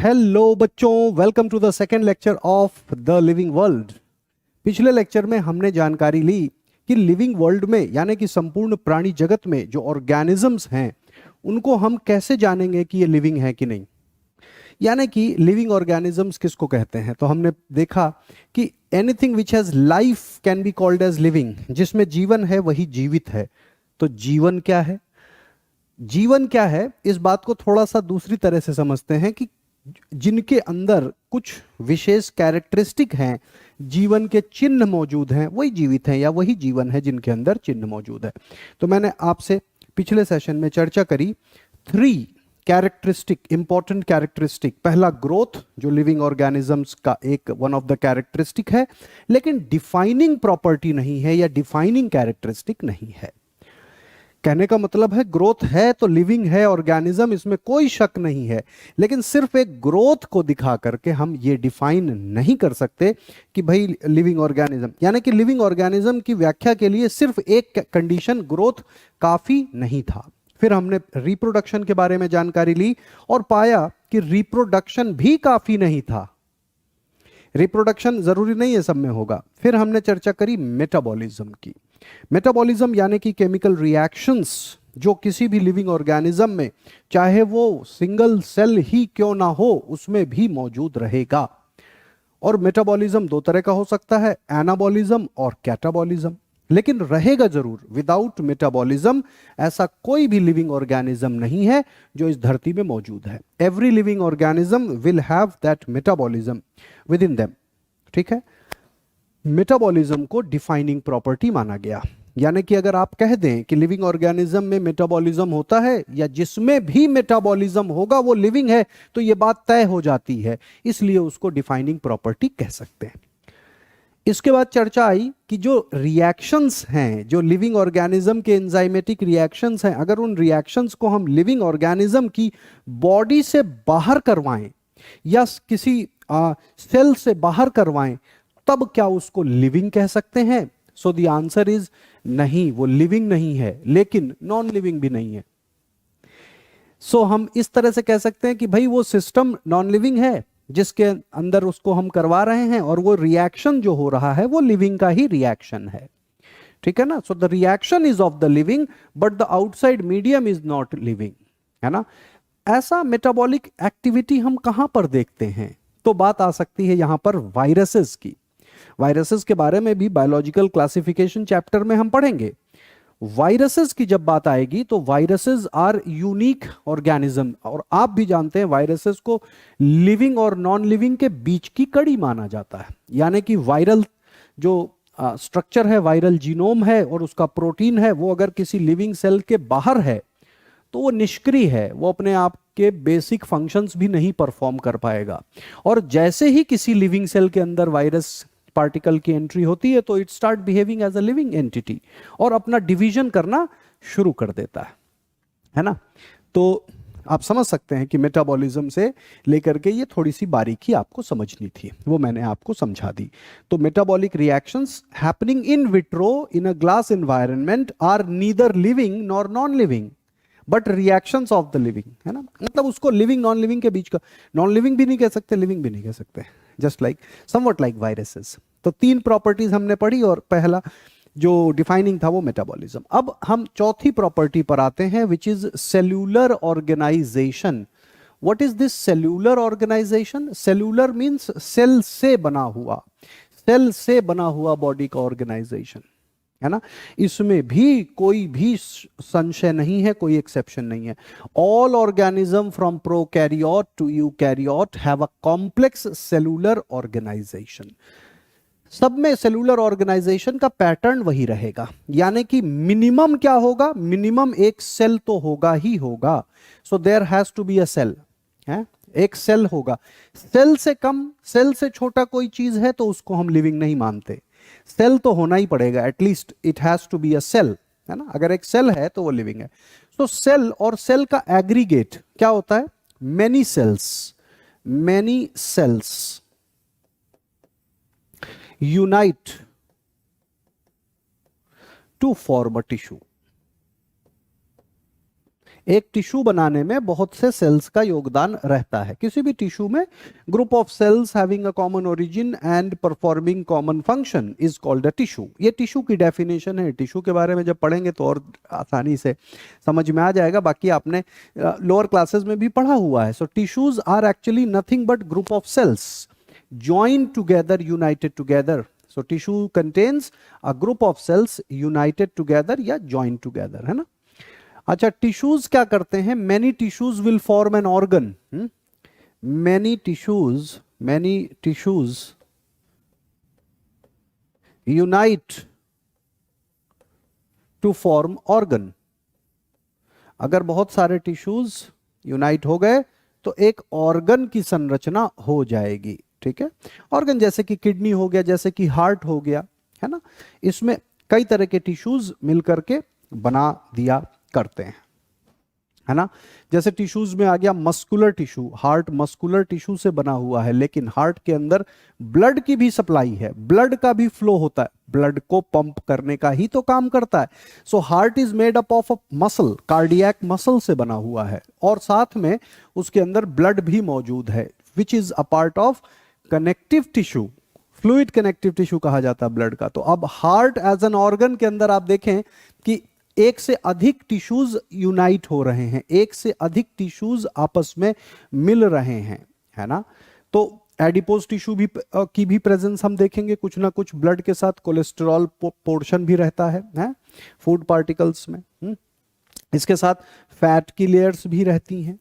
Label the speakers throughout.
Speaker 1: Hello बच्चों, welcome to the second lecture of the living world. पिछले lecture में हमने जानकारी ली कि लिविंग वर्ल्ड में यानी कि संपूर्ण प्राणी जगत में जो ऑर्गेनिजम्स हैं उनको हम कैसे जानेंगे कि ये लिविंग है कि नहीं। यानी कि लिविंग ऑर्गेनिजम्स किसको कहते हैं, तो हमने देखा कि anything which has life can be called as living. जिसमें जीवन है वही जीवित है। तो जीवन क्या है? जीवन क्या है, इस बात को थोड़ा सा दूसरी तरह से समझते हैं कि जिनके अंदर कुछ विशेष कैरेक्टरिस्टिक हैं, जीवन के चिन्ह मौजूद हैं, वही जीवित हैं या वही जीवन है जिनके अंदर चिन्ह मौजूद है। तो मैंने आपसे पिछले सेशन में चर्चा करी 3 कैरेक्टरिस्टिक, इंपॉर्टेंट कैरेक्टरिस्टिक। पहला ग्रोथ, जो लिविंग ऑर्गेनिजम्स का एक वन ऑफ द कैरेक्टरिस्टिक है, लेकिन डिफाइनिंग प्रॉपर्टी नहीं है या डिफाइनिंग कैरेक्टरिस्टिक नहीं है। कहने का मतलब है ग्रोथ है तो लिविंग है ऑर्गेनिज्म, इसमें कोई शक नहीं है, लेकिन सिर्फ एक ग्रोथ को दिखा करके हम ये डिफाइन नहीं कर सकते कि भाई लिविंग ऑर्गेनिज्म। यानी कि लिविंग ऑर्गेनिज्म की व्याख्या के लिए सिर्फ एक कंडीशन ग्रोथ काफी नहीं था। फिर हमने रिप्रोडक्शन के बारे में जानकारी ली और पाया कि रिप्रोडक्शन भी काफी नहीं था। रिप्रोडक्शन जरूरी नहीं है सब में होगा। फिर हमने चर्चा करी मेटाबॉलिज्म की। मेटाबॉलिज्म यानी कि केमिकल रिएक्शंस जो किसी भी लिविंग ऑर्गेनिज्म में, चाहे वो सिंगल सेल ही क्यों ना हो, उसमें भी मौजूद रहेगा। और मेटाबॉलिज्म 2 तरह का हो सकता है, एनाबॉलिज्म और कैटाबॉलिज्म, लेकिन रहेगा जरूर। विदाउट मेटाबॉलिज्म ऐसा कोई भी लिविंग ऑर्गेनिज्म नहीं है जो इस धरती में मौजूद है। Every living organism will have that metabolism with in them. ठीक है, मेटाबॉलिज्म को डिफाइनिंग प्रॉपर्टी माना गया। यानी कि अगर आप कह दें कि लिविंग ऑर्गेनिज्म में मेटाबॉलिज्म होता है या जिसमें भी मेटाबॉलिज्म होगा वो लिविंग है, तो ये बात तय हो जाती है, इसलिए उसको डिफाइनिंग प्रॉपर्टी कह सकते हैं। इसके बाद चर्चा आई कि जो रिएक्शंस हैं, जो लिविंग ऑर्गेनिज्म के एंजाइमेटिक रिएक्शंस हैं, अगर उन रिएक्शंस को हम लिविंग ऑर्गेनिज्म की बॉडी से बाहर करवाएं या किसी सेल से बाहर करवाएं, तब क्या उसको लिविंग कह सकते हैं? सो द आंसर इज नहीं, वो लिविंग नहीं है, लेकिन नॉन लिविंग भी नहीं है। सो हम इस तरह से कह सकते हैं कि भाई वो सिस्टम नॉन लिविंग है जिसके अंदर उसको हम करवा रहे हैं, और वो रिएक्शन जो हो रहा है वो लिविंग का ही रिएक्शन है। ठीक है ना? So the reaction is of the living but the outside medium is not living, है ना? ऐसा मेटाबॉलिक एक्टिविटी हम कहां पर देखते हैं? तो बात आ सकती है यहां पर वायरसेस की। वायरसेस के बारे में भी बायोलॉजिकल क्लासिफिकेशन चैप्टर में हम पढ़ेंगे। वायरसेस की जब बात आएगी तो वायरसेस आर यूनिक ऑर्गेनिज्म, और आप भी जानते हैं वायरसेस को लिविंग और नॉन लिविंग के बीच की कड़ी माना जाता है। यानी कि वायरल जो स्ट्रक्चर है, वायरल जीनोम है और उसका प्रोटीन है, वो अगर किसी लिविंग सेल के बाहर है तो वो निष्क्रिय है, वो अपने आप के बेसिक फंक्शंस भी नहीं परफॉर्म कर पाएगा। और जैसे ही किसी लिविंग सेल के अंदर वायरस पार्टिकल की एंट्री होती है तो it start behaving as a living entity और अपना डिवीजन करना शुरू कर देता है ना? तो आप समझ सकते हैं कि मेटाबॉलिज्म से लेकर के ये थोड़ी सी बारीकी आपको समझनी थी, वो मैंने आपको समझा दी। तो metabolic reactions happening in vitro in a glass environment are neither living nor non living but reactions of the living, है ना? मतलब उसको लिविंग नॉन लिविंग के बीच का, नॉन लिविंग भी नहीं कह सकते, लिविंग भी नहीं कह सकते, just like somewhat like viruses. तो 3 प्रॉपर्टीज हमने पढ़ी और पहला जो डिफाइनिंग था वो मेटाबॉलिज्म। अब हम चौथी प्रॉपर्टी पर आते हैं, which is cellular organisation. What is this cellular organisation? Cellular means cell से बना हुआ, सेल से बना हुआ बॉडी का ऑर्गेनाइजेशन, है ना? इसमें भी कोई भी संशय नहीं है, कोई एक्सेप्शन नहीं है। All organism from prokaryote to eukaryote have a complex cellular organisation. सब में सेलुलर ऑर्गेनाइजेशन का पैटर्न वही रहेगा। यानी कि मिनिमम क्या होगा? मिनिमम एक सेल तो होगा ही होगा। So there has to be a cell, है? एक सेल होगा। सेल से कम, सेल से छोटा कोई चीज है तो उसको हम लिविंग नहीं मानते। सेल तो होना ही पड़ेगा, at least it has to be a cell, है ना? अगर एक सेल है तो वो लिविंग है। तो सेल और सेल का एग्रीगेट क्या होता है? Many cells, many cells unite to form a tissue. एक टिश्यू बनाने में बहुत से सेल्स का योगदान रहता है। किसी भी टिश्यू में group of sales having a common origin and performing common function is called a tissue. ये टिश्यू की डेफिनेशन है। टिश्यू के बारे में जब पढ़ेंगे तो और आसानी से समझ में आ जाएगा, बाकी आपने लोअर क्लासेस में भी पढ़ा हुआ है। So tissues are actually nothing but group of cells joined together, united together. So tissue contains a group of cells united together या joined together, है ना। अच्छा, टिश्यूज क्या करते हैं? many tissues will form an organ. many tissues unite to form organ. अगर बहुत सारे टिश्यूज यूनाइट हो गए तो एक ऑर्गन की संरचना हो जाएगी, ठीक है। ऑर्गन जैसे कि किडनी हो गया, जैसे कि हार्ट हो गया, है ना। इसमें कई तरह के टिश्यूज मिलकर के बना दिया करते हैं, है ना। जैसे टिश्यूज में आ गया muscular tissue. Heart muscular tissue से बना हुआ है, लेकिन हार्ट के अंदर ब्लड की भी सप्लाई है, ब्लड का भी फ्लो होता है, ब्लड को पंप करने का ही तो काम करता है। So heart is made up of a muscle, cardiac muscle से बना हुआ है, और साथ में उसके अंदर ब्लड भी मौजूद है, which is a part of connective tissue. Fluid connective tissue कहा जाता है ब्लड का। तो अब हार्ट एज एन ऑर्गन के अंदर आप देखें कि एक से अधिक टिश्यूज यूनाइट हो रहे हैं, एक से अधिक टिश्यूज आपस में मिल रहे हैं, है ना। तो एडिपोज टिश्यू भी की भी प्रेजेंस हम देखेंगे, कुछ ना कुछ ब्लड के साथ कोलेस्ट्रॉल पोर्शन भी रहता है फूड पार्टिकल्स में। इसके साथ फैट की लेयर्स भी रहती हैं।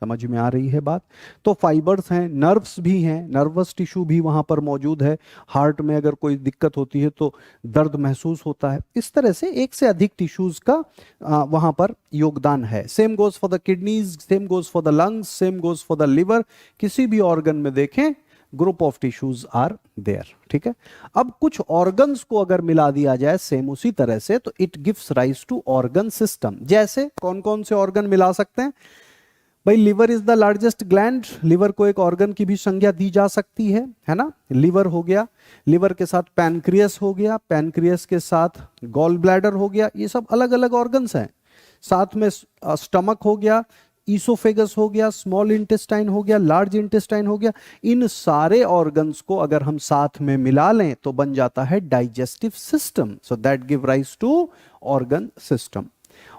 Speaker 1: समझ में आ रही है बात? तो फाइबर्स हैं, नर्व्स भी हैं, नर्वस टिश्यू भी वहां पर मौजूद है। हार्ट में अगर कोई दिक्कत होती है तो दर्द महसूस होता है। इस तरह से एक से अधिक टिश्यूज का वहां पर योगदान है। Same goes for the kidneys, same goes for the lungs, same goes for the liver. किसी भी ऑर्गन में देखें group of tissues are there, ठीक है। अब कुछ ऑर्गन्स को अगर मिला दिया जाए सेम उसी तरह से, तो it gives rise to organ system. जैसे कौन कौन से ऑर्गन मिला सकते हैं भाई? Liver is the largest gland. Liver को एक ऑर्गन की भी संज्ञा दी जा सकती है ना। लिवर हो गया, लिवर के साथ पैनक्रियस हो गया, पैनक्रियस के साथ गॉल ब्लैडर हो गया। ये सब अलग अलग ऑर्गन्स हैं। साथ में स्टमक हो गया, ईसोफेगस हो गया, स्मॉल इंटेस्टाइन हो गया, लार्ज इंटेस्टाइन हो गया। इन सारे ऑर्गन्स को अगर हम साथ में मिला लें तो बन जाता है digestive system. So that give rise to organ system.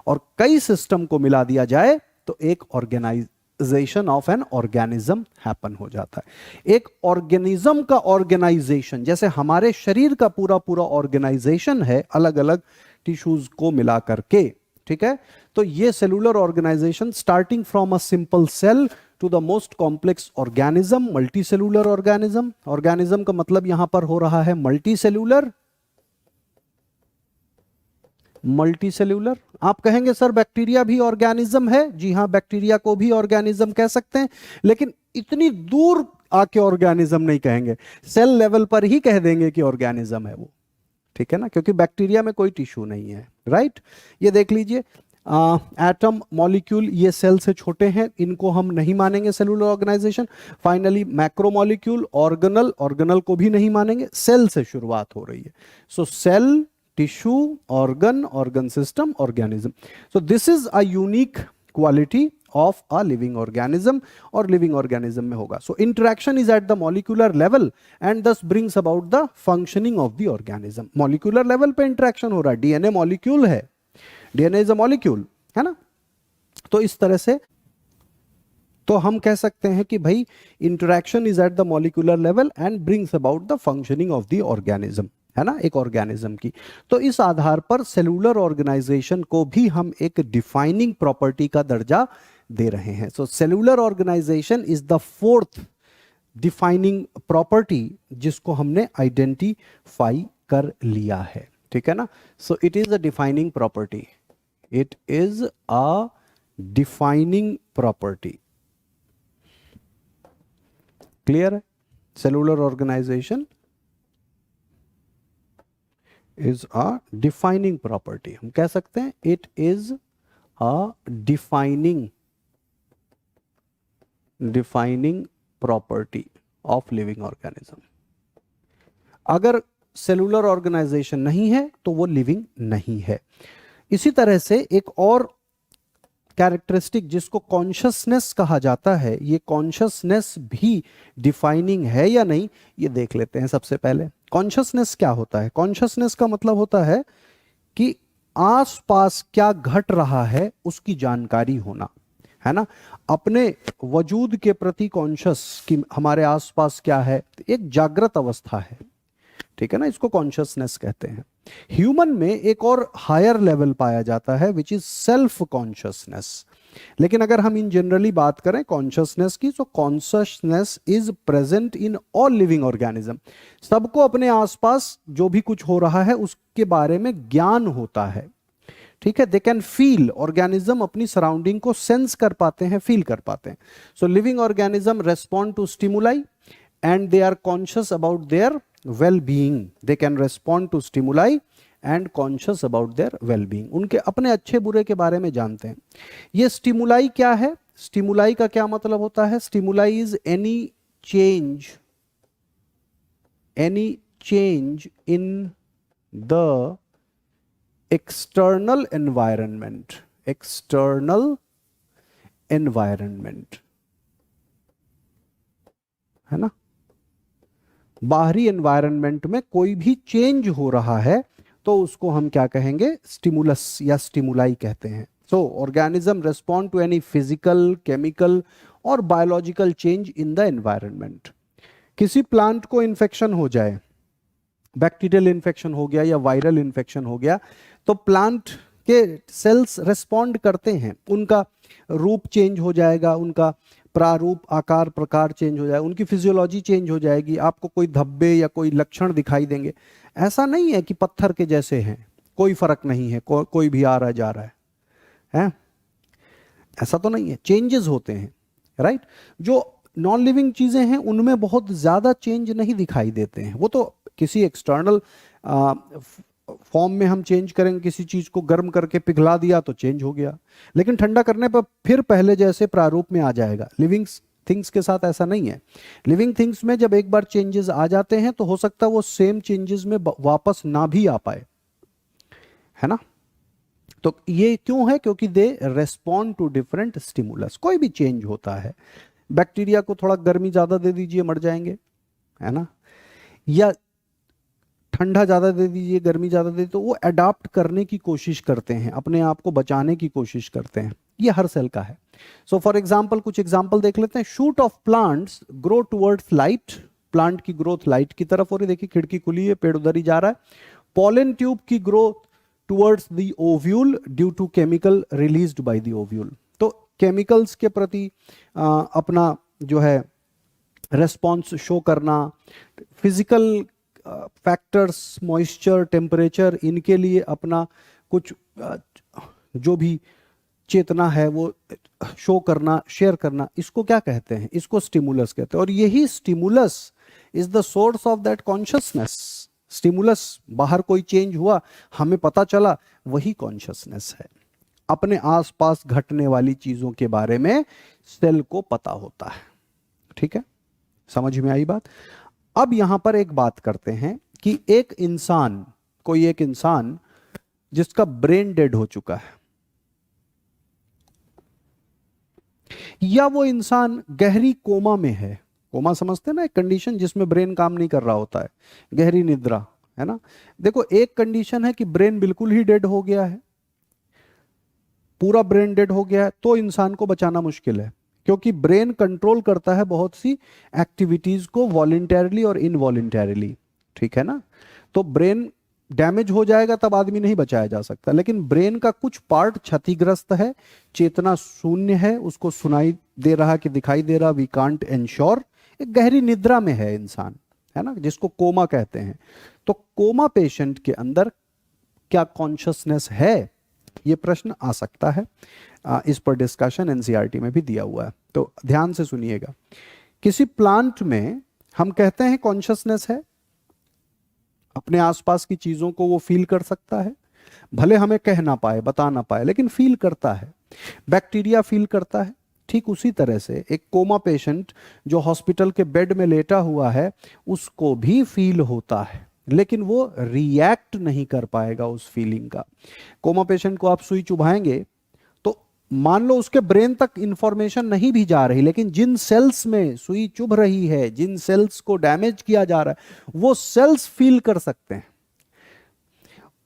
Speaker 1: और कई सिस्टम को मिला दिया जाए तो एक organisation of an organism happen हो जाता है। एक ऑर्गेनिज्म का ऑर्गेनाइजेशन, जैसे हमारे शरीर का पूरा पूरा ऑर्गेनाइजेशन है अलग अलग टिश्यूज को मिला करके, ठीक है। तो ये cellular organisation starting from a simple cell to the most complex organism, multi cellular organism. Organism का मतलब यहां पर हो रहा है मल्टी सेलुलर। Multi cellular. आप कहेंगे सर बैक्टीरिया भी ऑर्गेनिज्म है। जी हां, बैक्टीरिया को भी ऑर्गेनिज्म कह सकते हैं, लेकिन इतनी दूर आके ऑर्गेनिज्म नहीं कहेंगे, सेल लेवल पर ही कह देंगे कि ऑर्गेनिज्म है वो, ठीक है ना, क्योंकि बैक्टीरिया में कोई टिश्यू नहीं है, राइट। ये देख लीजिए, एटम, मॉलिक्यूल, ये सेल से छोटे हैं, इनको हम नहीं मानेंगे cellular organization. Finally macromolecule, organelle, organelle को भी नहीं मानेंगे। सेल से शुरुआत हो रही है। So cell, tissue, organ, organ system, organism. So this is a unique quality of a living organism, और लिविंग ऑर्गेनिज्म में होगा। So interaction is at the molecular level and thus brings about the functioning of the organism. Molecular level पे interaction हो रहा है। DNA molecule है, DNA is a molecule, है ना। तो इस तरह से तो हम कह सकते हैं कि भाई interaction is at the molecular level and brings about the functioning of the organism, है ना, एक ऑर्गेनिज्म की। तो इस आधार पर सेलुलर ऑर्गेनाइजेशन को भी हम एक डिफाइनिंग प्रॉपर्टी का दर्जा दे रहे हैं। So cellular organization is the fourth defining property जिसको हमने आइडेंटिफाई कर लिया है, ठीक है ना। So it is a defining property, it is a defining property. Clear है? Cellular organization is a defining property. हम कह सकते हैं it is a defining property of living organism. अगर सेलुलर ऑर्गेनाइजेशन नहीं है तो वो लिविंग नहीं है। इसी तरह से एक और कैरेक्टरिस्टिक जिसको कॉन्शसनेस कहा जाता है, ये कॉन्शसनेस भी डिफाइनिंग है या नहीं, ये देख लेते हैं। सबसे पहले कॉन्शसनेस क्या होता है? कॉन्शसनेस का मतलब होता है कि आसपास क्या घट रहा है उसकी जानकारी होना, है ना। अपने वजूद के प्रति कॉन्शियस कि हमारे आसपास क्या है, एक जागृत अवस्था है, ठीक है ना, इसको कॉन्शियसनेस कहते हैं। ह्यूमन में एक और हायर लेवल पाया जाता है विच इज सेल्फ कॉन्शियसनेस। लेकिन अगर हम इन जनरली बात करें कॉन्शियसनेस की, तो consciousness is present in all living organism. सबको अपने आसपास जो भी कुछ हो रहा है उसके बारे में ज्ञान होता है, ठीक है। दे कैन फील, ऑर्गेनिज्म अपनी सराउंडिंग को सेंस कर पाते हैं, फील कर पाते हैं। So living organism respond to stimuli and they are conscious about their well-being. They can respond to stimuli and conscious about their well-being. उनके अपने अच्छे बुरे के बारे में जानते हैं। ये स्टिमुलाई क्या है? स्टिमुलाई का क्या मतलब होता है? Stimuli is any change in the external environment, है ना। बाहरी एनवायरनमेंट में कोई भी चेंज हो रहा है तो उसको हम क्या कहेंगे? स्टिमुलस या स्टिमुलाई कहते हैं। So organism respond to any physical, chemical और biological change in the environment. किसी प्लांट को इन्फेक्शन हो जाए, बैक्टीरियल इन्फेक्शन हो गया या वायरल इन्फेक्शन हो गया, तो प्लांट के सेल्स रेस्पॉन्ड करते हैं, उनका रूप चेंज हो जाएगा, उनका प्रारूप, आकार, प्रकार चेंज हो जाएगा, उनकी फिजियोलॉजी चेंज हो जाएगी, आपको कोई धब्बे या कोई लक्षण दिखाई देंगे। ऐसा नहीं है कि पत्थर के जैसे हैं, कोई फर्क नहीं है, कोई भी आ रहा जा रहा है? ऐसा तो नहीं है, चेंजेस होते हैं, राइट। जो नॉन लिविंग चीजें हैं उनमें बहुत ज्यादा चेंज नहीं दिखाई देते हैं। वो तो किसी एक्सटर्नल फॉर्म में हम चेंज करेंगे, किसी चीज को गर्म करके पिघला दिया तो चेंज हो गया, लेकिन ठंडा करने पर फिर पहले जैसे प्रारूप में आ जाएगा। लिविंग थिंग्स के साथ ऐसा नहीं है। लिविंग थिंग्स में जब एक बार चेंजेस आ जाते हैं तो हो सकता है वो सेम चेंजेस में वापस ना भी आ पाए, है ना। तो ये क्यों है? क्योंकि दे रेस्पॉन्ड टू डिफरेंट स्टिमुलस। कोई भी चेंज होता है, बैक्टीरिया को थोड़ा गर्मी ज्यादा दे दीजिए, मर जाएंगे, है ना, या ठंडा ज्यादा दे दीजिए, गर्मी ज्यादा दे दीजिए, तो वो अडाप्ट करने की कोशिश करते हैं, अपने आप को बचाने की कोशिश करते हैं। ये हर सेल का है। सो फॉर एग्जांपल कुछ एग्जांपल देख लेते हैं। Shoot of plants grow towards light. Plant की ग्रोथ लाइट की तरफ हो रही, देखिए खिड़की खुली है, पेड़ उधर ही जा रहा है। पॉलन ट्यूब की growth towards the ovule due to chemical released by the ovule. तो केमिकल्स के प्रति अपना जो है रेस्पॉन्स शो करना, फिजिकल फैक्टर्स, मॉइस्चर, टेम्परेचर, इनके लिए अपना कुछ जो भी चेतना है वो शो करना, शेयर करना, इसको क्या कहते हैं? इसको स्टिमुलस कहते हैं। और यही stimulus is the source of that consciousness. Stimulus, बाहर कोई चेंज हुआ, हमें पता चला, वही कॉन्शियसनेस है। अपने आसपास घटने वाली चीजों के बारे में सेल को पता होता है, ठीक है। समझ में आई बात? अब यहां पर एक बात करते हैं कि एक इंसान, कोई एक इंसान जिसका ब्रेन डेड हो चुका है, या वो इंसान गहरी कोमा में है। कोमा समझते हैं ना, एक कंडीशन जिसमें ब्रेन काम नहीं कर रहा होता है, गहरी निद्रा, है ना। देखो, एक कंडीशन है कि ब्रेन बिल्कुल ही डेड हो गया है, पूरा ब्रेन डेड हो गया है, तो इंसान को बचाना मुश्किल है, क्योंकि ब्रेन कंट्रोल करता है बहुत सी एक्टिविटीज को वॉलेंटरली और इनवॉलेंटरली, ठीक है ना। तो ब्रेन डैमेज हो जाएगा तब आदमी नहीं बचाया जा सकता। लेकिन ब्रेन का कुछ पार्ट क्षतिग्रस्त है, चेतना शून्य है, उसको सुनाई दे रहा कि दिखाई दे रहा, वी कांट एंश्योर, एक गहरी निद्रा में है इंसान, है ना, जिसको कोमा कहते हैं। तो कोमा पेशेंट के अंदर क्या कॉन्शियसनेस है, ये प्रश्न आ सकता है। इस पर डिस्कशन एनसीईआरटी में भी दिया हुआ है, तो ध्यान से सुनिएगा। किसी प्लांट में हम कहते हैं कॉन्शियसनेस है, अपने आसपास की चीजों को वो फील कर सकता है, भले हमें कह ना पाए, बता ना पाए, लेकिन फील करता है। बैक्टीरिया फील करता है। ठीक उसी तरह से एक कोमा पेशेंट जो हॉस्पिटल के बेड में लेटा हुआ है, उसको भी फील होता है, लेकिन वो रिएक्ट नहीं कर पाएगा उस फीलिंग का। कोमा पेशेंट को आप सुई चुभाएंगे तो मान लो उसके ब्रेन तक इंफॉर्मेशन नहीं भी जा रही, लेकिन जिन सेल्स में सुई चुभ रही है, जिन सेल्स को डैमेज किया जा रहा है, वो सेल्स फील कर सकते हैं।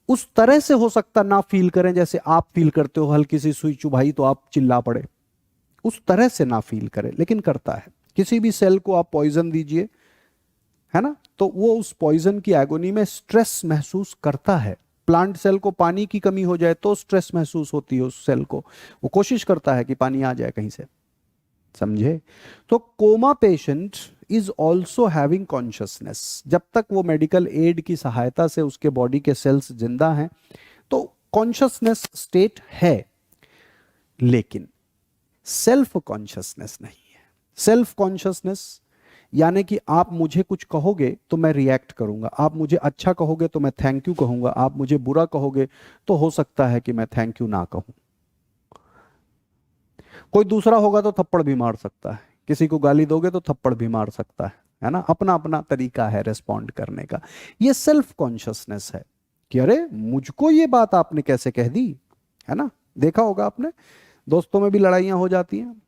Speaker 1: उस तरह से हो सकता ना फील करें जैसे आप फील करते हो, हल्की सी सुई चुभाई तो आप चिल्ला पड़े, उस तरह से ना फील करे, लेकिन करता है। किसी भी सेल को आप पॉइजन दीजिए, है ना, तो वो उस पॉइजन की एगोनी में स्ट्रेस महसूस करता है। प्लांट सेल को पानी की कमी हो जाए तो स्ट्रेस महसूस होती है उस सेल को, वो कोशिश करता है कि पानी आ जाए कहीं से, समझे। तो coma patient is also having consciousness. जब तक वो मेडिकल एड की सहायता से उसके बॉडी के सेल्स जिंदा हैं तो कॉन्शियसनेस स्टेट है, लेकिन सेल्फ कॉन्शियसनेस नहीं है। सेल्फ कॉन्शियसनेस यानी कि आप मुझे कुछ कहोगे तो मैं रिएक्ट करूंगा, आप मुझे अच्छा कहोगे तो मैं थैंक यू कहूंगा, आप मुझे बुरा कहोगे तो हो सकता है कि मैं थैंक यू ना कहूं। कोई दूसरा होगा तो थप्पड़ भी मार सकता है, किसी को गाली दोगे तो थप्पड़ भी मार सकता है ना। अपना अपना तरीका है रेस्पॉन्ड करने का। ये सेल्फ कॉन्शियसनेस है कि अरे मुझको ये बात आपने कैसे कह दी, है ना। देखा होगा आपने, दोस्तों में भी लड़ाइयां हो जाती हैं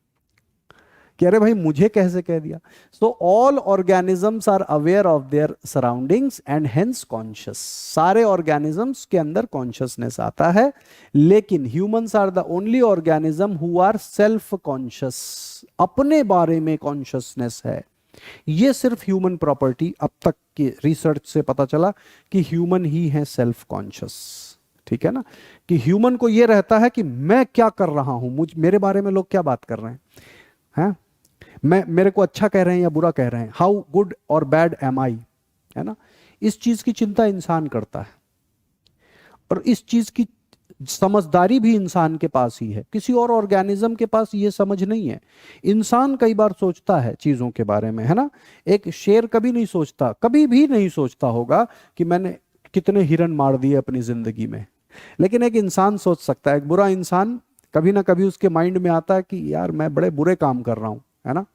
Speaker 1: कि अरे भाई मुझे कैसे कह दिया। So all organisms are aware of their surroundings and hence conscious. सारे ऑर्गेनिजम्स के अंदर कॉन्शियसनेस आता है, लेकिन humans are the only organism who are self conscious. अपने बारे में कॉन्शियसनेस है। ये सिर्फ ह्यूमन प्रॉपर्टी, अब तक की रिसर्च से पता चला कि ह्यूमन ही है सेल्फ कॉन्शियस, ठीक है ना। कि ह्यूमन को ये रहता है कि मैं क्या कर रहा हूं, मेरे बारे में लोग क्या बात कर रहे हैं, मैं मेरे को अच्छा कह रहे हैं या बुरा कह रहे हैं, हाउ गुड और बैड एम आई, है ना। इस चीज की चिंता इंसान करता है, और इस चीज की समझदारी भी इंसान के पास ही है, किसी और ऑर्गेनिज्म के पास ये समझ नहीं है। इंसान कई बार सोचता है चीजों के बारे में, है ना। एक शेर कभी नहीं सोचता, कभी भी नहीं सोचता होगा कि मैंने कितने हिरन मार दिए अपनी जिंदगी में, लेकिन एक इंसान सोच सकता है। एक बुरा इंसान कभी ना कभी उसके माइंड में आता है कि यार मैं बड़े बुरे काम कर रहा हूं, है ना।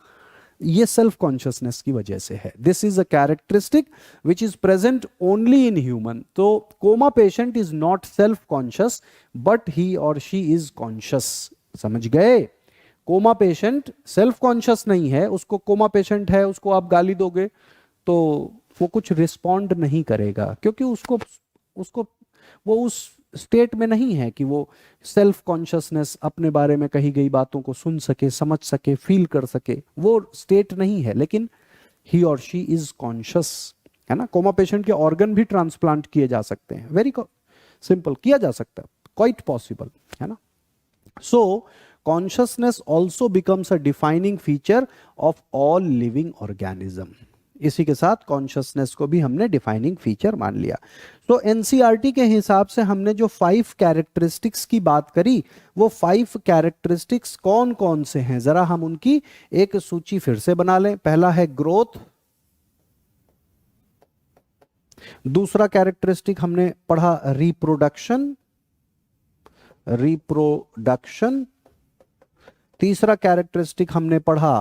Speaker 1: ये सेल्फ कॉन्शियसनेस की वजह से है। This is a characteristic which is present only in human. तो coma patient is not self conscious but he और शी इज कॉन्शियस। समझ गए। कोमा पेशेंट सेल्फ कॉन्शियस नहीं है, उसको कोमा पेशेंट है, उसको आप गाली दोगे तो वो कुछ रिस्पॉन्ड नहीं करेगा, क्योंकि उसको उसको वो उस स्टेट में नहीं है कि वो सेल्फ कॉन्शियसनेस, अपने बारे में कही गई बातों को सुन सके, समझ सके, फील कर सके, वो स्टेट नहीं है। लेकिन ही और शी इज कॉन्शियस, है ना। कोमा पेशेंट के ऑर्गन भी ट्रांसप्लांट किए जा सकते हैं, वेरी सिंपल, किया जा सकता है, क्वाइट पॉसिबल, है ना। सो consciousness also becomes a defining feature of all living organism. इसी के साथ कॉन्शियसनेस को भी हमने डिफाइनिंग फीचर मान लिया। तो एनसीईआरटी के हिसाब से हमने जो 5 कैरेक्टरिस्टिक्स की बात करी, वो 5 कैरेक्टरिस्टिक्स कौन कौन से हैं, जरा हम उनकी एक सूची फिर से बना लें। पहला है ग्रोथ, दूसरा कैरेक्टरिस्टिक हमने पढ़ा रिप्रोडक्शन, रिप्रोडक्शन, तीसरा कैरेक्टरिस्टिक हमने पढ़ा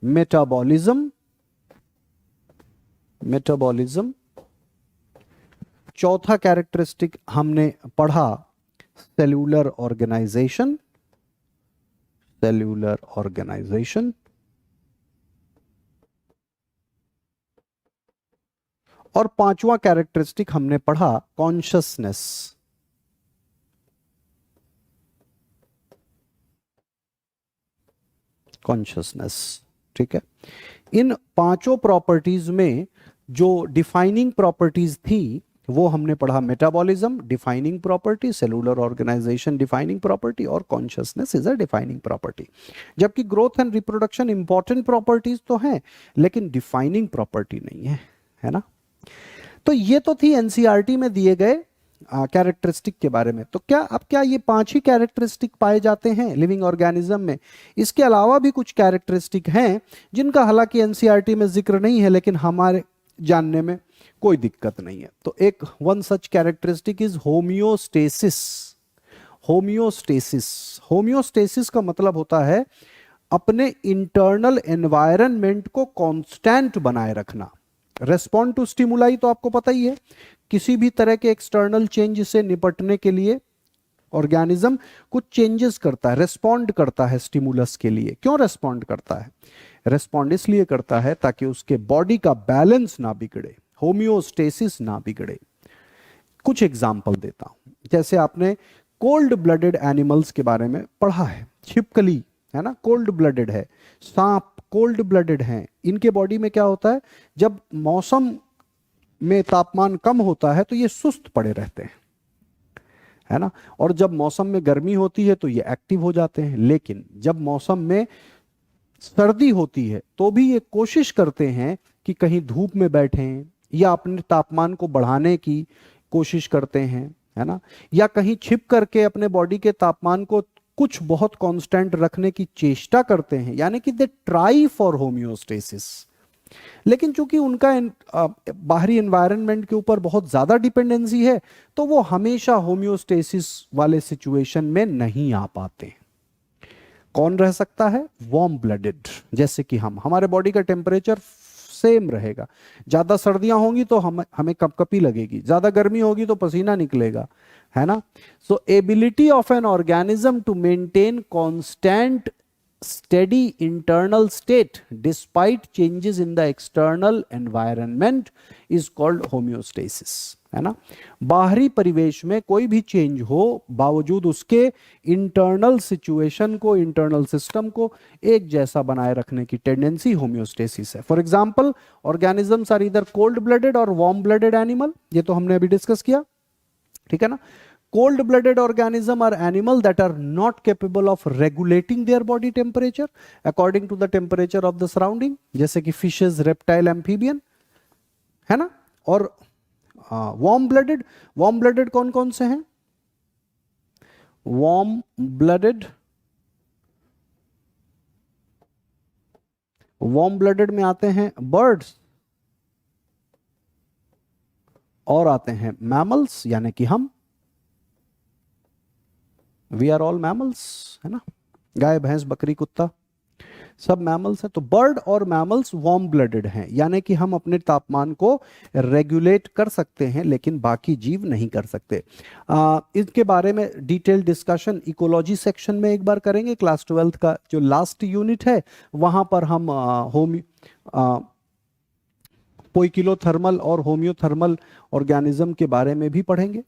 Speaker 1: मेटाबॉलिज्म, मेटाबॉलिज्म, चौथा कैरेक्टरिस्टिक हमने पढ़ा सेल्यूलर ऑर्गेनाइजेशन, सेल्यूलर ऑर्गेनाइजेशन, और पांचवा कैरेक्टरिस्टिक हमने पढ़ा कॉन्शियसनेस। कॉन्शियसनेस, ठीक है। इन पांचों प्रॉपर्टीज में जो डिफाइनिंग प्रॉपर्टीज थी वो हमने पढ़ा metabolism defining property, cellular organization defining property, और consciousness is a defining property. जबकि growth and reproduction important properties तो हैं लेकिन डिफाइनिंग प्रॉपर्टी नहीं है ना। तो ये तो थी एनसीईआरटी में दिए गए कैरेक्टरिस्टिक के बारे में। तो क्या ये 5 ही कैरेक्टरिस्टिक पाए जाते हैं लिविंग ऑर्गेनिज्म में? इसके अलावा भी कुछ कैरेक्टरिस्टिक हैं जिनका हालांकि एनसीईआरटी में जिक्र नहीं है, लेकिन हमारे जानने में कोई दिक्कत नहीं है। तो एक one such characteristic is homeostasis. Homeostasis, homeostasis का मतलब होता है अपने इंटरनल एनवायरनमेंट को कांस्टेंट बनाए रखना। रेस्पॉन्ड टू स्टिमुलाई तो आपको पता ही है, किसी भी तरह के एक्सटर्नल चेंज से निपटने के लिए ऑर्गेनिज्म कुछ चेंजेस करता है, रेस्पॉन्ड करता है स्टिमुलस के लिए। क्यों रेस्पॉन्ड करता है? रेस्पॉन्ड इसलिए करता है ताकि उसके बॉडी का बैलेंस ना बिगड़े, होम्योस्टेसिस ना बिगड़े। कुछ एग्जाम्पल देता हूं। जैसे आपने कोल्ड ब्लडेड एनिमल्स के बारे में पढ़ा है, छिपकली है ना, कोल्ड ब्लडेड है, सांप कोल्ड ब्लडेड हैं। इनके बॉडी में क्या होता है, जब मौसम में तापमान कम होता है तो ये सुस्त पड़े रहते हैं, है ना, और जब मौसम में गर्मी होती है तो ये एक्टिव हो जाते हैं। लेकिन जब मौसम में सर्दी होती है तो भी ये कोशिश करते हैं कि कहीं धूप में बैठें या अपने तापमान को बढ़ाने की कोशिश करते हैं, है ना, या कहीं छिप करके अपने बॉडी के तापमान को कुछ बहुत कांस्टेंट रखने की चेष्टा करते हैं, यानी कि दे ट्राई फॉर होम्योस्टेसिस। लेकिन चूंकि उनका बाहरी एनवायरनमेंट के ऊपर बहुत ज्यादा डिपेंडेंसी है तो वो हमेशा होम्योस्टेसिस वाले सिचुएशन में नहीं आ पाते। कौन रह सकता है? वार्म ब्लडेड, जैसे कि हमारे बॉडी का टेम्परेचर सेम रहेगा। ज्यादा सर्दियां होंगी तो हमें कपकपी लगेगी, ज्यादा गर्मी होगी तो पसीना निकलेगा, है ना। So ability of an organism to maintain constant steady internal state despite changes in the external environment is called homeostasis, है ना। बाहरी परिवेश में कोई भी चेंज हो, बावजूद उसके इंटरनल सिचुएशन को, इंटरनल सिस्टम को एक जैसा बनाए रखने की टेंडेंसी होम्योस्टेसिस है। फॉर एग्जांपल, ऑर्गेनिजम्स आर इधर कोल्ड ब्लडेड और वार्म ब्लडेड एनिमल, ये तो हमने अभी डिस्कस किया, ठीक है ना। Cold blooded organism are animal that are not capable of regulating their body temperature according to the temperature of the surrounding, जैसे कि fishes, reptile, amphibian, है ना। और warm blooded कौन कौन से हैं? warm blooded में आते हैं birds और आते हैं mammals, यानी कि हम, वी आर ऑल मैमल्स, है ना। गाय, भैंस, बकरी, कुत्ता सब मैमल्स हैं। तो बर्ड और मैमल्स वार्म ब्लडेड हैं, यानी कि हम अपने तापमान को रेगुलेट कर सकते हैं, लेकिन बाकी जीव नहीं कर सकते। इसके बारे में डिटेल डिस्कशन इकोलॉजी सेक्शन में एक बार करेंगे। क्लास 12 का जो लास्ट यूनिट है वहां पर हम पोइकिलोथर्मल और होम्योथर्मल ऑर्गेनिज्म के बारे में भी पढ़ेंगे,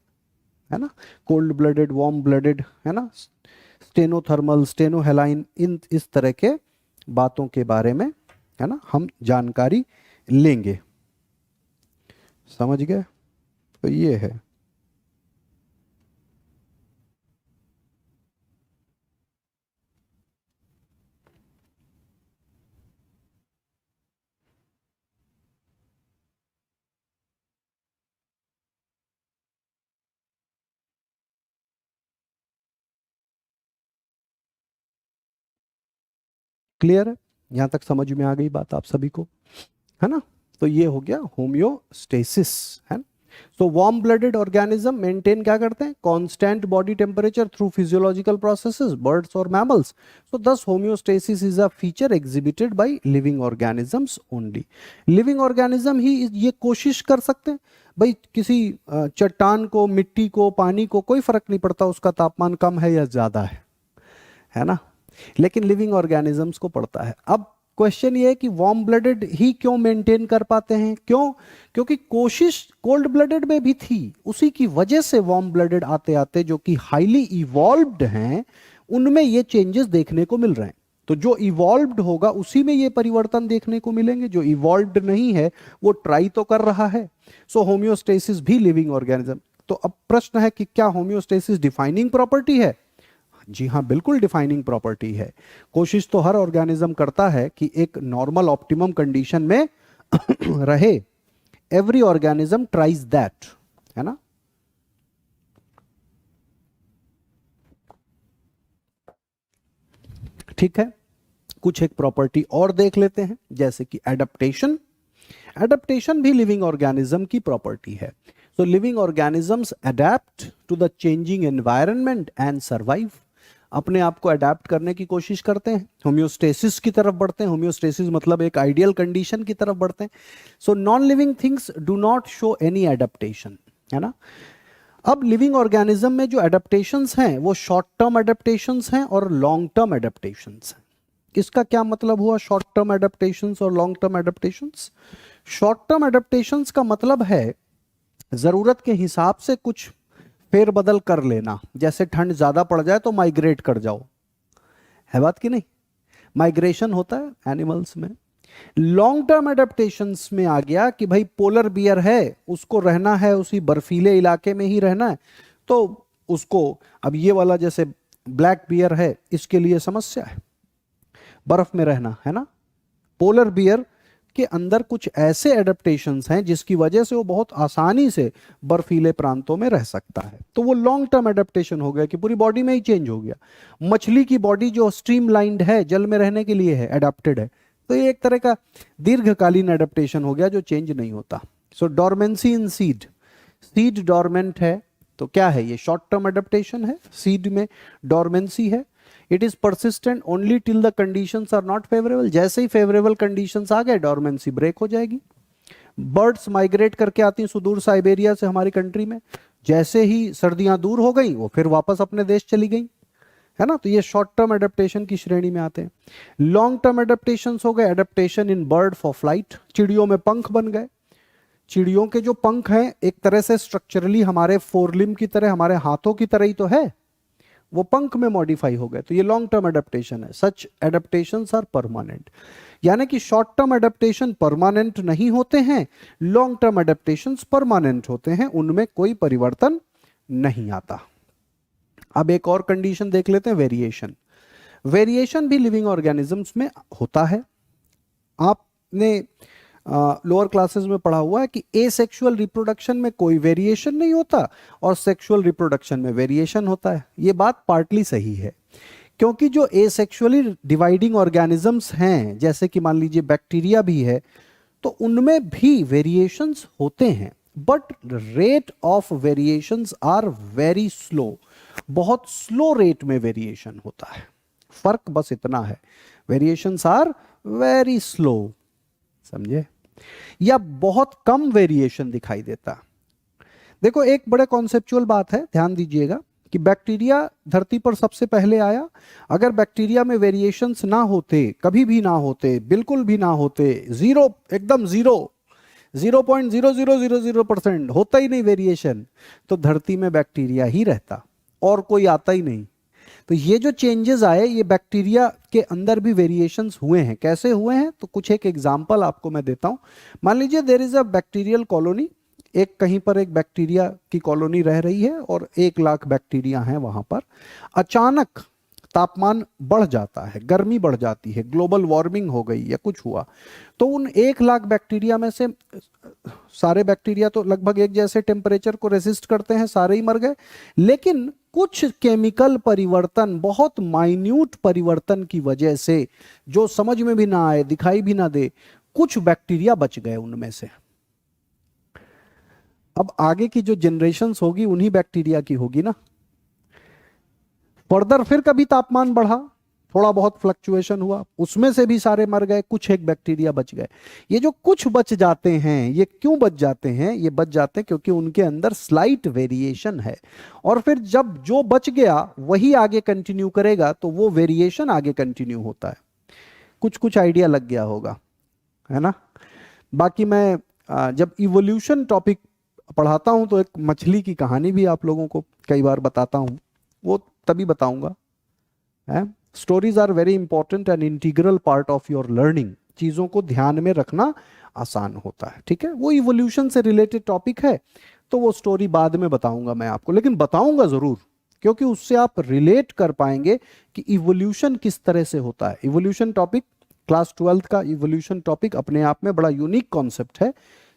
Speaker 1: है ना। कोल्ड ब्लडेड, वार्म ब्लडेड, है ना, स्टेनोथर्मल, स्टेनोहेलाइन, इन इस तरह के बातों के बारे में, है ना, हम जानकारी लेंगे। समझ गए? तो ये है। क्लियर है? यहां तक समझ में आ गई बात आप सभी को, है ना। तो ये हो गया होम्योस्टेसिस, है ना। So warm blooded organism maintain क्या करते हैं? Constant body temperature through physiological processes, birds और mammals. So thus homeostasis is a feature exhibited by living organisms only. Living organism ही ये कोशिश कर सकते हैं, भाई किसी चट्टान को, मिट्टी को, पानी को कोई फर्क नहीं पड़ता उसका तापमान कम है या ज्यादा है ना, लेकिन लिविंग ऑर्गेनिजम्स को पड़ता है। अब क्वेश्चन ये है कि वार्म ब्लडेड ही क्यों मेंटेन कर पाते हैं? क्यों? क्योंकि कोशिश कोल्ड ब्लडेड में भी थी, उसी की वजह से वार्म ब्लडेड आते आते जो कि हाईली इवॉल्व्ड हैं उनमें ये चेंजेस देखने को मिल रहे हैं। तो जो इवॉल्व्ड होगा उसी में ये परिवर्तन देखने को मिलेंगे, जो इवॉल्व्ड नहीं है वो ट्राई तो कर रहा है। सो होम्योस्टेसिस भी लिविंग ऑर्गेनिज्म। तो अब प्रश्न है कि क्या होम्योस्टेसिस डिफाइनिंग प्रॉपर्टी है? जी हाँ, बिल्कुल डिफाइनिंग प्रॉपर्टी है। कोशिश तो हर ऑर्गेनिज्म करता है कि एक नॉर्मल ऑप्टिमम कंडीशन में रहे। एवरी ऑर्गेनिज्म ट्राइज दैट, है ना। ठीक है, कुछ एक प्रॉपर्टी और देख लेते हैं, जैसे कि एडप्टेशन। एडप्टेशन भी लिविंग ऑर्गेनिज्म की प्रॉपर्टी है। So living organisms adapt to the changing environment and survive. अपने आप को अडेप्ट करने की कोशिश करते हैं, होम्योस्टेसिस की तरफ बढ़ते हैं। होम्योस्टेसिस मतलब एक आइडियल कंडीशन की तरफ बढ़ते हैं। So non living things do not show any adaptation, है ना। अब लिविंग ऑर्गेनिज्म में जो एडेप्टेशंस हैं वो शॉर्ट टर्म एडेप्टेशंस हैं और लॉन्ग टर्म एडेप्टेशंस हैं। इसका क्या मतलब हुआ, शॉर्ट टर्म एडेप्टेशंस और long term adaptations? Short term adaptations का मतलब है जरूरत के हिसाब से कुछ फेरबदल कर लेना, जैसे ठंड ज्यादा पड़ जाए तो माइग्रेट कर जाओ, है बात कि नहीं? माइग्रेशन होता है एनिमल्स में। लॉन्ग टर्म एडेप्टेशंस में आ गया कि भाई पोलर बियर है, उसको रहना है उसी बर्फीले इलाके में ही रहना है, तो उसको, अब ये वाला जैसे ब्लैक बियर है, इसके लिए समस्या है बर्फ में रहना, है ना? पोलर बियर के अंदर कुछ ऐसे एडेप्टेशंस हैं जिसकी वजह से वो बहुत आसानी से बर्फीले प्रांतों में रह सकता है, तो वो लॉन्ग टर्म एडेप्टेशन हो गया कि पूरी बॉडी में ही चेंज हो गया। मछली की बॉडी जो स्ट्रीमलाइंड है, जल में रहने के लिए है, एडेप्टेड है, तो ये एक तरह का दीर्घकालीन एडेप्टेशन हो गया जो चेंज नहीं होता। So dormancy in seed, seed dormant है, तो क्या है ये? शॉर्ट टर्म एडेप्टेशन है, सीड में डॉर्मेंसी है। It is persistent only till the conditions are not favourable, जैसे ही फेवरेबल कंडीशंस आ गए डॉर्मेंसी ब्रेक हो जाएगी। बर्ड्स माइग्रेट करके आती हैं सुदूर साइबेरिया से हमारी कंट्री में, जैसे ही सर्दियां दूर हो गई वो फिर वापस अपने देश चली गई, है ना? तो ये शॉर्ट टर्म एडेप्टेशन की श्रेणी में आते हैं। लॉन्ग टर्म एडेप्टेशन हो गए, adaptation in bird for flight, चिड़ियों में पंख बन गए। चिड़ियों के जो पंख हैं एक तरह से स्ट्रक्चरली हमारे फोरलिम की तरह, हमारे हाथों की तरह ही तो है, वो पंख में मॉडिफाई हो गए, तो ये लॉन्ग टर्म एडेप्टेशन है। सच एडेप्टेशंस आर परमानेंट, यानी कि शॉर्ट टर्म एडेप्टेशन परमानेंट नहीं होते हैं, लॉन्ग टर्म एडेप्टेशंस परमानेंट होते हैं, उनमें कोई परिवर्तन नहीं आता। अब एक और कंडीशन देख लेते हैं, वेरिएशन। वेरिएशन भी लिविंग ऑर्गेनिजम्स में होता है। आपने लोअर क्लासेस में पढ़ा हुआ है कि एसेक्सुअल रिप्रोडक्शन में कोई वेरिएशन नहीं होता और सेक्सुअल रिप्रोडक्शन में वेरिएशन होता है। ये बात पार्टली सही है, क्योंकि जो एसेक्सुअली डिवाइडिंग ऑर्गेनिजम्स हैं, जैसे कि मान लीजिए बैक्टीरिया भी है, तो उनमें भी वेरिएशंस होते हैं, but rate of variations are very slow, बहुत स्लो रेट में वेरिएशन होता है। फर्क बस इतना है, वेरिएशंस आर वेरी स्लो, समझे? या बहुत कम वेरिएशन दिखाई देता। देखो एक बड़े कॉन्सेप्चुअल बात है, ध्यान दीजिएगा कि बैक्टीरिया धरती पर सबसे पहले आया। अगर बैक्टीरिया में वेरिएशंस ना होते, कभी भी ना होते, बिल्कुल भी ना होते, जीरो, एकदम जीरो, 0.0000% होता ही नहीं वेरिएशन, तो धरती में बैक्टीरिया ही रहता और कोई आता ही नहीं। तो ये जो चेंजेस आए, ये बैक्टीरिया के अंदर भी वेरिएशंस हुए हैं। कैसे हुए हैं? तो कुछ एक एग्जांपल आपको मैं देता हूं। मान लीजिए there is a bacterial colony, एक कहीं पर एक बैक्टीरिया की कॉलोनी रह रही है और 1 लाख बैक्टीरिया हैं वहां पर। अचानक तापमान बढ़ जाता है, गर्मी बढ़ जाती है, ग्लोबल वार्मिंग हो गई या कुछ हुआ, तो उन 1 लाख बैक्टीरिया में से सारे बैक्टीरिया तो लगभग एक जैसे टेम्परेचर को रेसिस्ट करते हैं, सारे ही मर गए। लेकिन कुछ केमिकल परिवर्तन, बहुत माइन्यूट परिवर्तन की वजह से, जो समझ में भी ना आए, दिखाई भी ना दे, कुछ बैक्टीरिया बच गए उनमें से। अब आगे की जो जनरेशन्स होगी उन्हीं बैक्टीरिया की होगी ना। फर्दर फिर कभी तापमान बढ़ा, थोड़ा बहुत फ्लक्चुएशन हुआ, उसमें से भी सारे मर गए, कुछ एक बैक्टीरिया बच गए। ये जो कुछ बच जाते हैं, ये क्यों बच जाते हैं? ये बच जाते हैं क्योंकि उनके अंदर स्लाइट वेरिएशन है, और फिर जब जो बच गया वही आगे कंटिन्यू करेगा, तो वो वेरिएशन आगे कंटिन्यू होता है। कुछ कुछ आइडिया लग गया होगा, है ना? बाकी मैं जब इवोल्यूशन टॉपिक पढ़ाता हूं तो एक मछली की कहानी भी आप लोगों को कई बार बताता हूं, वो तभी बताऊंगा। Stories are very important and integral part of your learning. चीजों को ध्यान में रखना आसान होता है, ठीक है? वो इवोल्यूशन से रिलेटेड टॉपिक है, तो वो स्टोरी बाद में बताऊंगा मैं आपको, लेकिन बताऊंगा जरूर, क्योंकि उससे आप रिलेट कर पाएंगे कि इवोल्यूशन किस तरह से होता है। इवोल्यूशन टॉपिक क्लास 12th का इवोल्यूशन टॉपिक अपने आप में बड़ा यूनिक कॉन्सेप्ट है।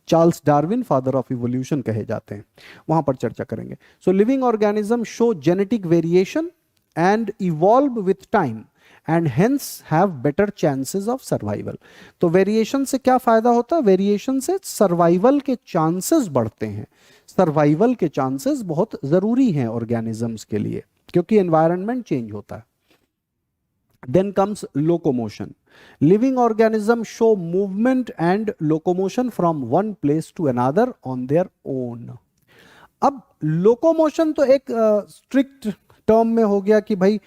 Speaker 1: Charles Darwin father of evolution कहे जाते हैं, वहां पर चर्चा करेंगे। So living organism show genetic variation and evolve with time and hence have better chances of survival. तो वेरिएशन से क्या फायदा होता है? वेरिएशन से सर्वाइवल के चांसेस बढ़ते हैं। सर्वाइवल के चांसेस बहुत जरूरी हैं ऑर्गेनिजम्स के लिए, क्योंकि एनवायरनमेंट चेंज होता है। Then comes locomotion. Living organisms show movement and locomotion from one place to another on their own. अब लोकोमोशन तो एक स्ट्रिक्ट टर्म में हो गया कि भाई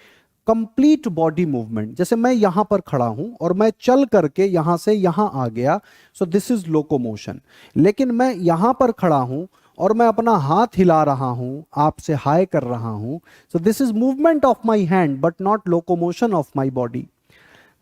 Speaker 1: कंप्लीट बॉडी मूवमेंट, जैसे मैं यहां पर खड़ा हूं और मैं चल करके यहां से यहां आ गया, सो दिस इज लोकोमोशन। लेकिन मैं यहां पर खड़ा हूं और मैं अपना हाथ हिला रहा हूं, आपसे हाय कर रहा हूं, सो this is movement of my hand but not locomotion of my body.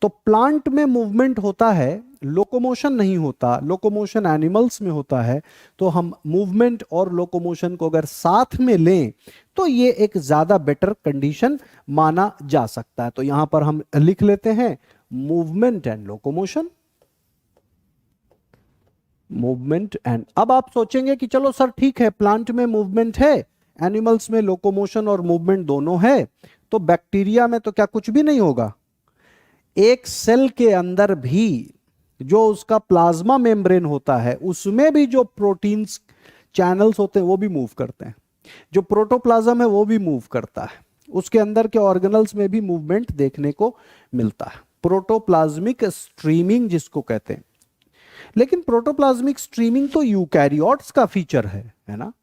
Speaker 1: तो प्लांट में मूवमेंट होता है, लोकोमोशन नहीं होता, लोकोमोशन एनिमल्स में होता है। तो हम मूवमेंट और लोकोमोशन को अगर साथ में लें तो ये एक ज्यादा बेटर कंडीशन माना जा सकता है। तो यहां पर हम लिख लेते हैं movement and locomotion, movement and. अब आप सोचेंगे कि चलो सर ठीक है, प्लांट में मूवमेंट है, एनिमल्स में लोकोमोशन और मूवमेंट दोनों है, तो बैक्टीरिया में तो क्या कुछ भी नहीं होगा? एक सेल के अंदर भी जो उसका प्लाज्मा मेम्ब्रेन होता है उसमें भी जो प्रोटीन्स चैनल्स होते हैं वो भी मूव करते हैं, जो प्रोटोप्लाज्म है वो भी मूव करता है, उसके अंदर के ऑर्गेनल्स में भी मूवमेंट देखने को मिलता है, प्रोटोप्लाज्मिक स्ट्रीमिंग जिसको कहते हैं। लेकिन प्रोटोप्लाज्मिक स्ट्रीमिंग तो यूकैरियोट्स का फीचर है ना?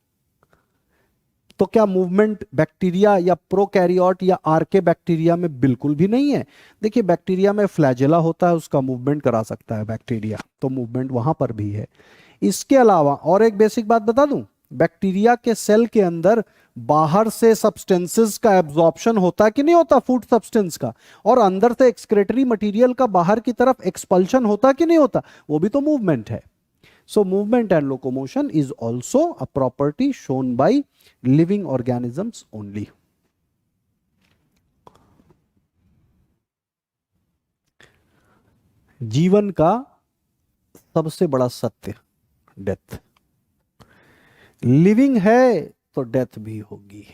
Speaker 1: तो क्या मूवमेंट बैक्टीरिया या प्रोकैरियोट या आर्के बैक्टीरिया में बिल्कुल भी नहीं है? देखिए बैक्टीरिया में फ्लैजेला होता है, उसका मूवमेंट करा सकता है बैक्टीरिया, तो मूवमेंट वहां पर भी है। इसके अलावा और एक बेसिक बात बता दूं, बैक्टीरिया के सेल के अंदर बाहर से सब्सटेंसेस का एब्जॉर्प्शन होता है कि नहीं होता, फूड सब्सटेंस का, और अंदर से एक्सक्रेटरी मटेरियल का बाहर की तरफ एक्सपल्शन होता कि नहीं होता, वो भी तो मूवमेंट है। So movement and locomotion is also a property shown by living organisms only. जीवन का सबसे बड़ा सत्य डेथ, लिविंग है तो डेथ भी होगी।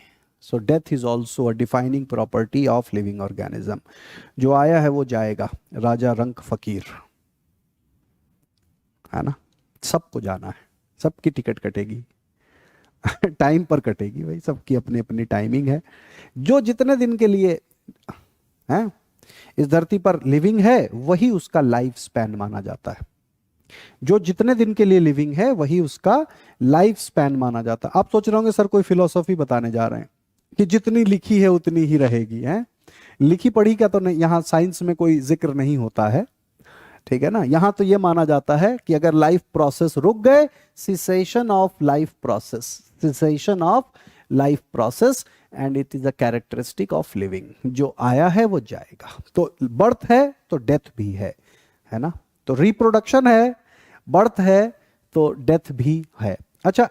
Speaker 1: So death is also a defining property of living organism. जो आया है वो जाएगा, राजा रंक फकीर, है ना? सबको जाना है, सबकी टिकट कटेगी टाइम पर कटेगी भाई, सबकी अपनी अपनी टाइमिंग है। जो जितने दिन के लिए है इस धरती पर लिविंग है वही उसका लाइफ स्पैन माना जाता है, जो जितने दिन के लिए लिविंग है वही उसका लाइफ स्पैन माना जाता है। आप सोच रहे होंगे सर कोई फिलोसॉफी बताने जा रहे हैं कि जितनी लिखी है उतनी ही रहेगी, है लिखी पढ़ी का तो नहीं, यहाँ साइंस में कोई जिक्र नहीं होता है, ठीक है ना? यहां तो यह माना जाता है कि अगर लाइफ प्रोसेस रुक गए, cessation of life process, cessation of life process, and it is a characteristic of living. जो आया है वो जाएगा, तो बर्थ है तो डेथ भी है ना? तो रिप्रोडक्शन है, बर्थ है तो डेथ भी है। अच्छा,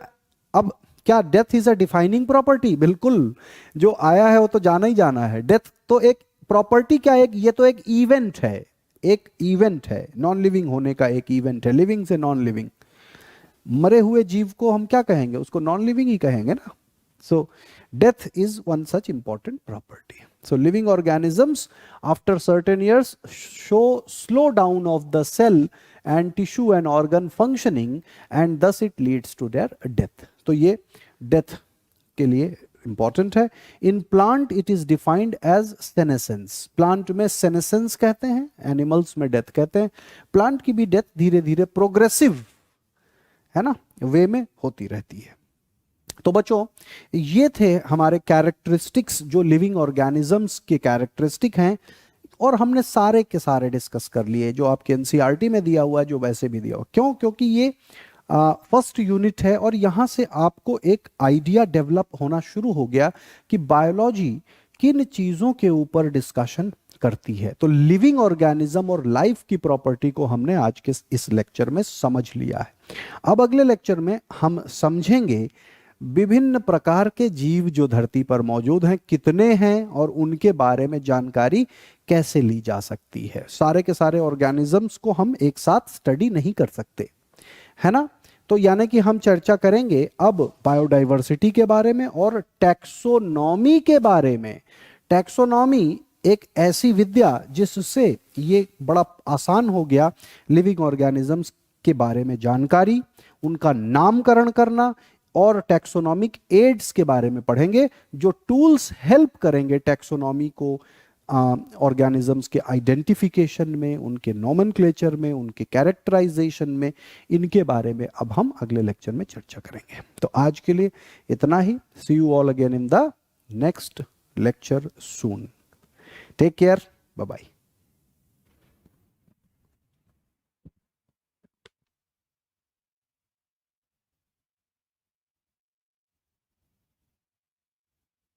Speaker 1: अब क्या death is a defining property? बिल्कुल, जो आया है वो तो जाना ही जाना है। डेथ तो एक प्रॉपर्टी क्या है, ये तो एक इवेंट है, एक इवेंट है, नॉन लिविंग होने का एक इवेंट है, लिविंग से नॉन लिविंग। मरे हुए जीव को हम क्या कहेंगे? उसको नॉन लिविंग ही कहेंगे ना। So death is one such important property. So living organisms after certain years show slow down of the cell and tissue and organ functioning and thus it leads to their death. तो ये death के लिए important है। In plant it is defined as senescence, plant में senescence कहते हैं, animals में death कहते हैं। प्लांट की भी डेथ धीरे धीरे प्रोग्रेसिव, है ना, वे में होती रहती है। तो बच्चों ये थे हमारे कैरेक्टरिस्टिक्स, जो लिविंग ऑर्गेनिजम्स के कैरेक्टरिस्टिक हैं, और हमने सारे के सारे डिस्कस कर लिए, जो आपके एनसीईआरटी में दिया हुआ है, जो वैसे भी दिया हुआ। क्यों? क्योंकि ये फर्स्ट यूनिट है और यहां से आपको एक आइडिया डेवलप होना शुरू हो गया कि बायोलॉजी किन चीजों के ऊपर डिस्कशन करती है। तो लिविंग ऑर्गेनिज्म और लाइफ की प्रॉपर्टी को हमने आज के इस लेक्चर में समझ लिया है। अब अगले लेक्चर में हम समझेंगे विभिन्न प्रकार के जीव जो धरती पर मौजूद हैं, कितने हैं और उनके बारे में जानकारी कैसे ली जा सकती है। सारे के सारे ऑर्गेनिजम्स को हम एक साथ स्टडी नहीं कर सकते, है ना? तो यानी कि हम चर्चा करेंगे अब बायोडाइवर्सिटी के बारे में और टैक्सोनॉमी के बारे में। टैक्सोनॉमी एक ऐसी विद्या जिससे ये बड़ा आसान हो गया लिविंग ऑर्गेनिजम्स के बारे में जानकारी, उनका नामकरण करना, और टैक्सोनॉमिक एड्स के बारे में पढ़ेंगे, जो टूल्स हेल्प करेंगे टैक्सोनॉमी को ऑर्गेनिजम्स के आइडेंटिफिकेशन में, उनके नॉमेनक्लेचर में, उनके कैरेक्टराइजेशन में, इनके बारे में अब हम अगले लेक्चर में चर्चा करेंगे। तो आज के लिए इतना ही। See you all again in the next lecture soon. Take care. Bye bye.